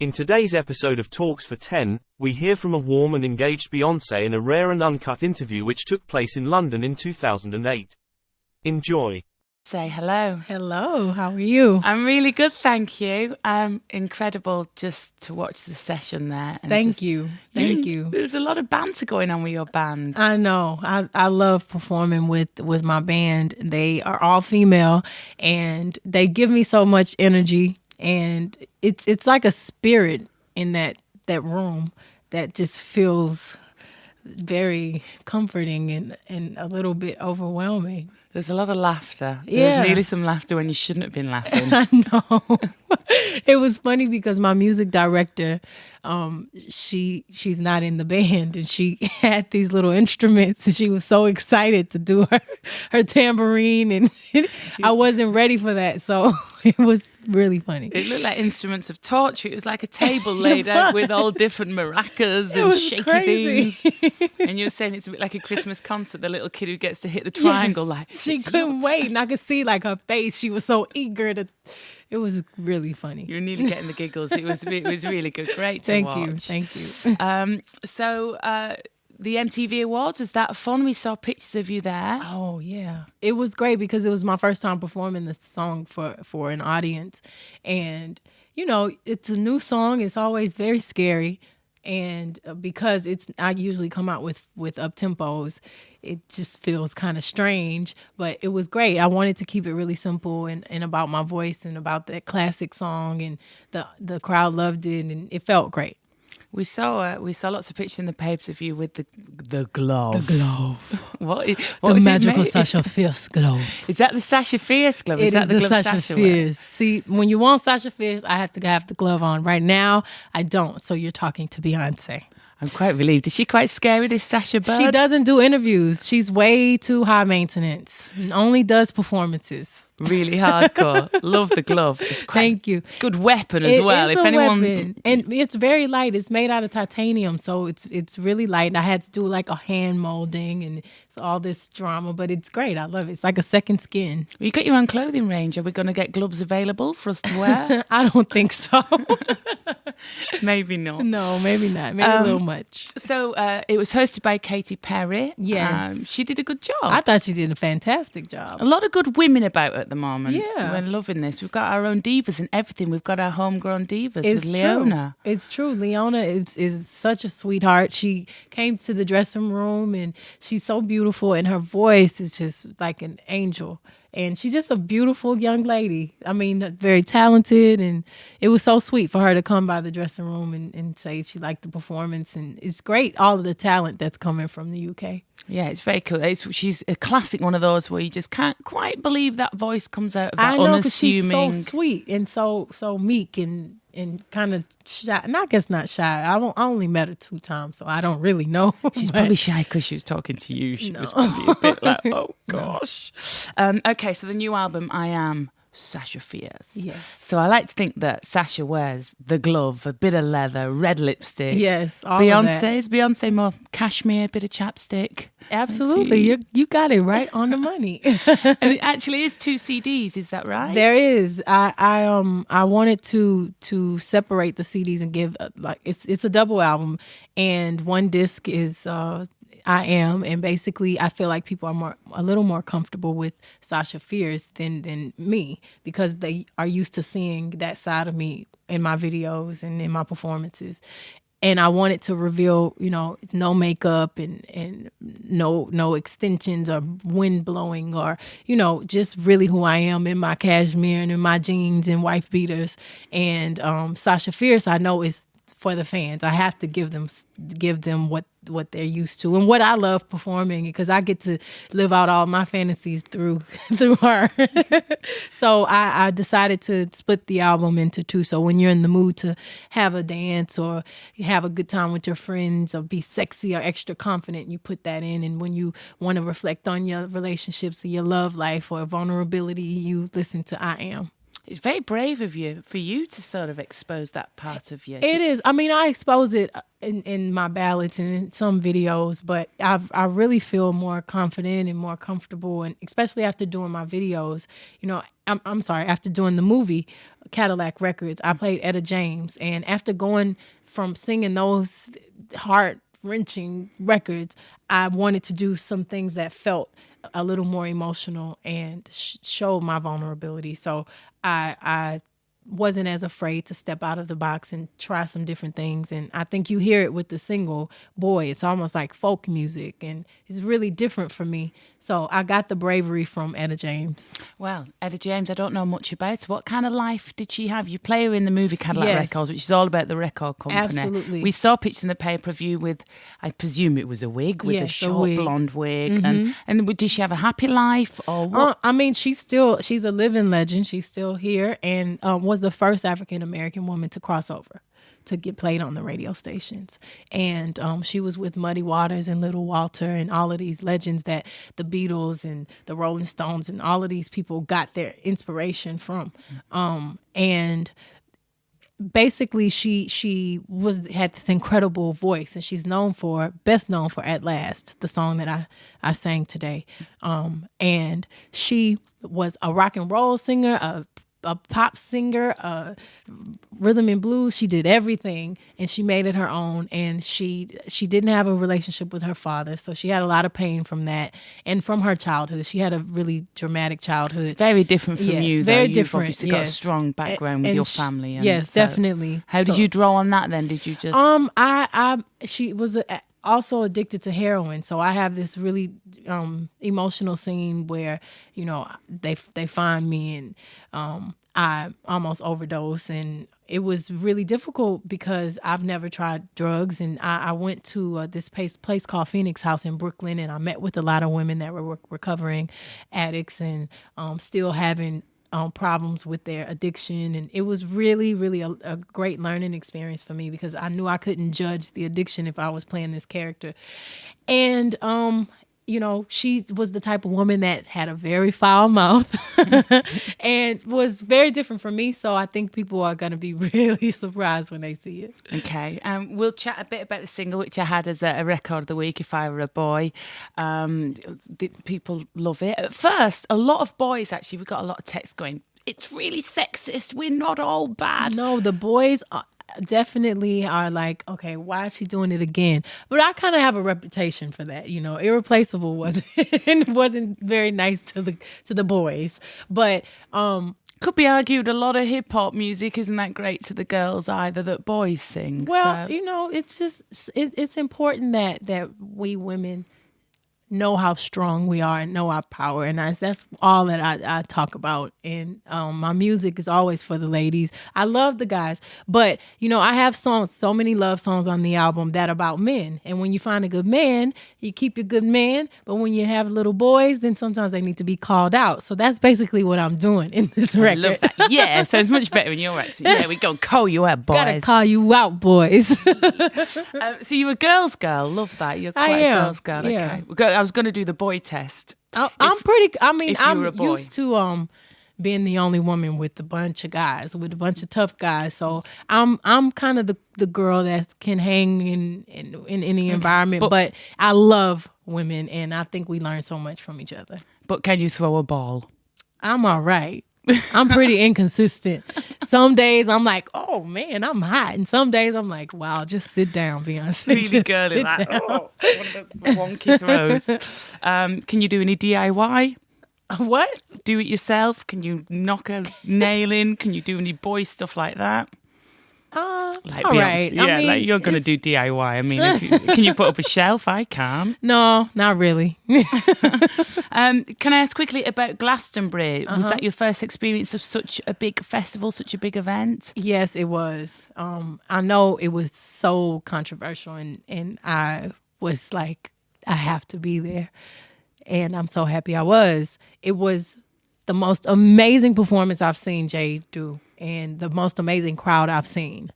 In today's episode of Talks for 10, we hear from a warm and engaged Beyonce in a rare and uncut interview which took place in London in 2008. Enjoy. Say hello. Hello, how are you? I'm really good, thank you. Incredible just to watch the session there. And Thank you. There's a lot of banter going on with your band. I know. I love performing with my band. They are all female and they give me so much energy, and it's like a spirit in that room that just feels very comforting and a little bit overwhelming. There's a lot of laughter. Yeah. There's nearly some laughter when you shouldn't have been laughing. I know. It was funny because my music director, she's not in the band, and she had these little instruments, and she was so excited to do her tambourine, and I wasn't ready for that, so it was really funny. It looked like instruments of torture. It was like a table laid out with all different maracas and shaky crazy things. And you were saying it's a bit like a Christmas concert, the little kid who gets to hit the triangle. Yes. Like She couldn't wait, and I could see like her face. She was so eager to. It was really funny. You were nearly getting the giggles. It was really good. Great to watch. Thank you. So the MTV Awards, was that fun? We saw pictures of you there. Oh yeah, it was great because it was my first time performing this song for an audience, and you know it's a new song. It's always very scary, and because I usually come out with up tempos, it just feels kind of strange, but it was great. I wanted to keep it really simple and about my voice and about that classic song, and the crowd loved it, and it felt great. We saw lots of pictures in the papers of you with the glove. The glove. What the is magical it made? Sasha Fierce glove. Is that the Sasha Fierce glove? It that is the the glove Sasha Sasha Fierce. wears? See, when you want Sasha Fierce, I have to have the glove on. Right now, I don't. So you're talking to Beyonce. I'm quite relieved. Is she quite scary, this Sasha bird? She doesn't do interviews. She's way too high maintenance and only does performances. Really hardcore. Love the glove. It's quite Thank you. Good weapon as well. It is If a anyone weapon. And it's very light. It's made out of titanium, so it's really light. And I had to do like a hand molding and it's all this drama, but it's great. I love it. It's like a second skin. Well, you got your own clothing range. Are we going to get gloves available for us to wear? I don't think so. Maybe not. No, maybe not. Maybe a little much. So it was hosted by Katy Perry. Yes. She did a good job. I thought she did a fantastic job. A lot of good women about at the moment. Yeah. We're loving this. We've got our own divas and everything. We've got our homegrown divas It's with Leona. True. It's true. Leona is such a sweetheart. She came to the dressing room and she's so beautiful, and her voice is just like an angel. And she's just a beautiful young lady. I mean, very talented, and it was so sweet for her to come by the dressing room and say she liked the performance. And it's great, all of the talent that's coming from the UK. Yeah, it's very cool. She's a classic one of those where you just can't quite believe that voice comes out of that I know, because she's unassuming. so sweet and so meek and kind of shy. And I guess not shy. I only met her 2 times, so I don't really know. She's but probably shy because she was talking to you. She was probably a bit like, oh gosh. Okay, so the new album, I Am Sasha Fierce. Yes. So I like to think that Sasha wears the glove, a bit of leather, red lipstick. Yes, all of that. Is Beyonce more cashmere, bit of chapstick? Absolutely. You got it right on the money. And it actually is 2 CDs, is that right? There is. I wanted to separate the CDs and give it's a double album, and one disc is I Am, and basically I feel like people are a little more comfortable with Sasha Fierce than me, because they are used to seeing that side of me in my videos and in my performances. And I wanted to reveal, no makeup and no extensions or wind blowing, or, just really who I am in my cashmere and in my jeans and wife beaters. And Sasha Fierce, I know, is for the fans. I have to give them what they're used to and what I love performing, because I get to live out all my fantasies through her. So I decided to split the album into 2. So when you're in the mood to have a dance or have a good time with your friends or be sexy or extra confident, you put that in. And when you want to reflect on your relationships or your love life or vulnerability, you listen to I Am. It's very brave of you for you to sort of expose that part of you. It is. I mean, I expose it in my ballads and in some videos, but I really feel more confident and more comfortable, and especially after doing my videos. You know, I'm sorry, after doing the movie Cadillac Records, I played Etta James, and after going from singing those heart-wrenching records, I wanted to do some things that felt a little more emotional and show my vulnerability. So I wasn't as afraid to step out of the box and try some different things. And I think you hear it with the single, Boy. It's almost like folk music, and it's really different for me. So I got the bravery from Etta James. Well, Etta James, I don't know much about her. What kind of life did she have? You play her in the movie Cadillac Yes. Records, which is all about the record company. Absolutely. We saw pictures in the pay-per view with, I presume it was a wig, with a Yes, a short wig. blonde wig. And did she have a happy life or what? I mean, she's a living legend. She's still here, and was the first African-American woman to cross over, to get played on the radio stations. And she was with Muddy Waters and Little Walter and all of these legends that the Beatles and the Rolling Stones and all of these people got their inspiration from. And basically she had this incredible voice, and she's best known for At Last, the song that I sang today. And she was a rock and roll singer, a pop singer, rhythm and blues. She did everything, and she made it her own. And she didn't have a relationship with her father, so she had a lot of pain from that and from her childhood. She had a really dramatic childhood. Very different from Yes, you, very though. different. You've obviously got a Yes. strong background with And your family. And yes, so definitely. How did So- you draw on that then? Did you just... She was also addicted to heroin, so I have this really emotional scene where, you know, they find me, and I almost overdose, and it was really difficult because I've never tried drugs, and I went to this place called Phoenix House in Brooklyn, and I met with a lot of women that were recovering addicts and still having problems with their addiction. And it was really, really a great learning experience for me, because I knew I couldn't judge the addiction if I was playing this character. And, you know, she was the type of woman that had a very foul mouth and was very different from me. So I think people are going to be really surprised when they see it. Okay, we'll chat a bit about the single, which I had as a record of the week, If I Were a Boy. People love it. At first, a lot of boys, actually, we got a lot of text going, it's really sexist, we're not all bad. No, the boys definitely are like, okay, why is she doing it again? But I kind of have a reputation for that, you know. Irreplaceable wasn't very nice to the boys, but Could be argued a lot of hip hop music isn't that great to the girls either that boys sing. well, so. you know, it's just it's important that we women know how strong we are and know our power, and that's all that I talk about. And my music is always for the ladies. I love the guys, but you know, I have so many love songs on the album that are about men. And when you find a good man, you keep your good man. But when you have little boys, then sometimes they need to be called out. So that's basically what I'm doing in this I record. love that. Yeah, sounds much better in your accent. Yeah, we go call you out, boys. Gotta call you out, boys. So you're a girl's girl. Love that. You're I quite a am, girl's girl. yeah. Okay. I was going to do the boy test. I'm used to being the only woman with a bunch of guys, with a bunch of tough guys. So I'm kind of the girl that can hang in any environment. But I love women, and I think we learn so much from each other. But can you throw a ball? I'm all right. I'm pretty inconsistent. Some days I'm like, oh man, I'm hot. And some days I'm like, wow, just sit down, Beyonce. Really Just girly sit that. down. Oh, one of those wonky throws. Can you do any DIY? What? Do it yourself? Can you knock a nail in? Can you do any boy stuff like that? Like all Beyonce. right. Yeah, I mean, like you're going to do DIY. I mean, can you put up a shelf? I can't. No, not really. Can I ask quickly about Glastonbury? Was that your first experience of such a big festival, such a big event? Yes, it was. I know it was so controversial, and I was like, I have to be there. And I'm so happy I was. It was the most amazing performance I've seen Jay do, and the most amazing crowd I've seen.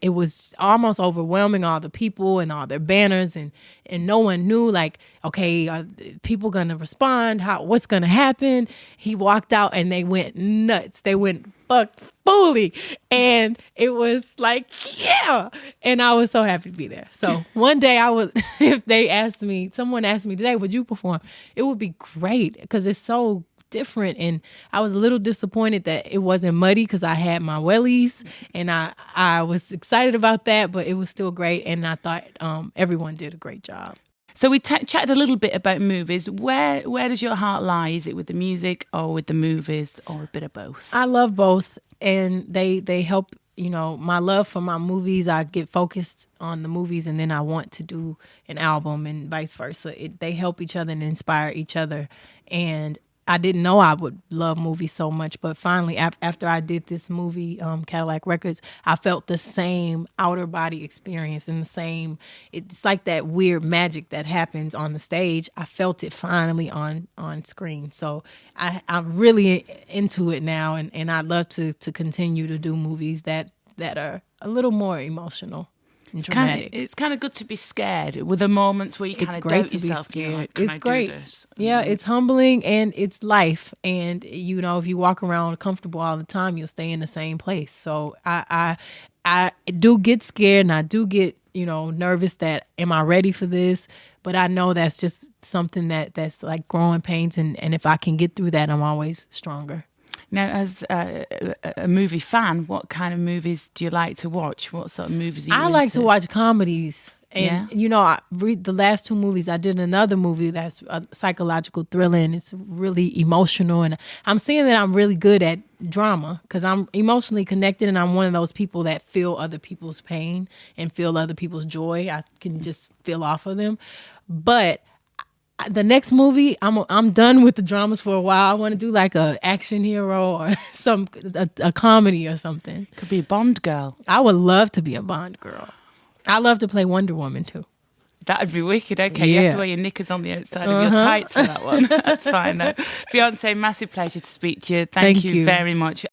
It was almost overwhelming, all the people and all their banners, and no one knew, like, okay, are people going to respond? What's going to happen? He walked out and they went nuts. They went fuck fully. And it was like, yeah. And I was so happy to be there. So one day if someone asked me today, would you perform? It would be great because it's so different. And I was a little disappointed that it wasn't muddy because I had my wellies and I was excited about that, but it was still great. And I thought everyone did a great job. So we chatted a little bit about movies. Where does your heart lie? Is it with the music or with the movies or a bit of both? I love both, and they help. My love for my movies, I get focused on the movies, and then I want to do an album, and vice versa. They help each other and inspire each other. And I didn't know I would love movies so much, but finally, after I did this movie, Cadillac Records, I felt the same outer body experience and it's like that weird magic that happens on the stage. I felt it finally on screen. So I'm really into it now, and I'd love to continue to do movies that are a little more emotional. It's kind of good to be scared with the moments where you kind of doubt yourself. It's great. Do this? Yeah, it's humbling and it's life. And if you walk around comfortable all the time, you'll stay in the same place. So I do get scared and I do get nervous that am I ready for this? But I know that's just something that's like growing pains, and if I can get through that, I'm always stronger. Now, as a movie fan, what kind of movies do you like to watch? What sort of movies are you I like into? to watch comedies. And, I read the last 2 movies. I did another movie that's a psychological thriller, and it's really emotional. And I'm seeing that I'm really good at drama because I'm emotionally connected, and I'm one of those people that feel other people's pain and feel other people's joy. I can just feel off of them. But the next movie, I'm done with the dramas for a while. I want to do like a action hero or a comedy or something. Could be a Bond girl. I would love to be a Bond girl. I love to play Wonder Woman too. That'd be wicked. Okay, you have to wear your knickers on the outside of your tights for that one. That's fine though. Beyonce, massive pleasure to speak to you. Thank you very much.